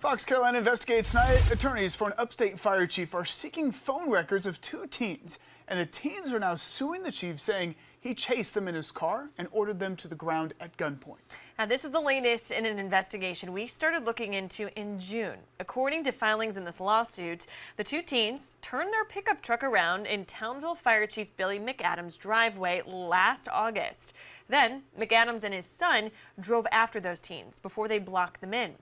Fox Carolina investigates tonight. Attorneys for an Upstate Fire Chief are seeking phone records of two teens, and the teens are now suing the chief, saying he chased them in his car and ordered them to the ground at gunpoint. Now, this is the latest in an investigation we started looking into in June. According to filings in this lawsuit, the two teens turned their pickup truck around in Townville Fire Chief Billy McAdams' driveway last August. Then, McAdams and his son drove after those teens before they blocked them in.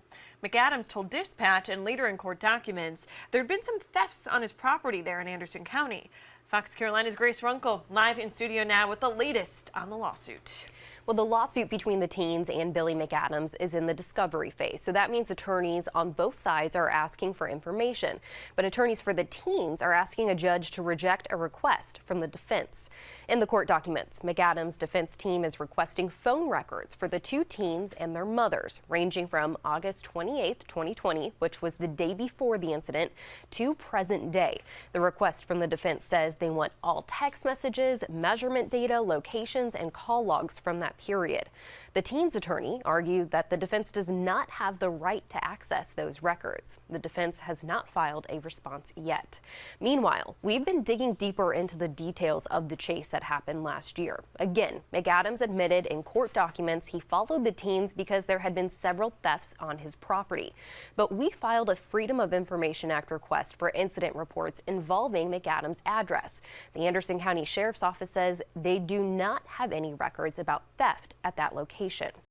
McAdams told dispatch and later in court documents there had been some thefts on his property there in Anderson County. Fox Carolina's Grace Runkle live in studio now with the latest on the lawsuit. Well, the lawsuit between the teens and Billy McAdams is in the discovery phase, so that means attorneys on both sides are asking for information. But attorneys for the teens are asking a judge to reject a request from the defense. In the court documents, McAdams' defense team is requesting phone records for the two teens and their mothers, ranging from August 28, 2020, which was the day before the incident, to present day. The request from the defense says they want all text messages, measurement data, locations, and call logs from that period. The teens' attorney argued that the defense does not have the right to access those records. The defense has not filed a response yet. Meanwhile, we've been digging deeper into the details of the chase that happened last year. Again, McAdams admitted in court documents he followed the teens because there had been several thefts on his property. But we filed a Freedom of Information Act request for incident reports involving McAdams' address. The Anderson County Sheriff's Office says they do not have any records about theft at that location.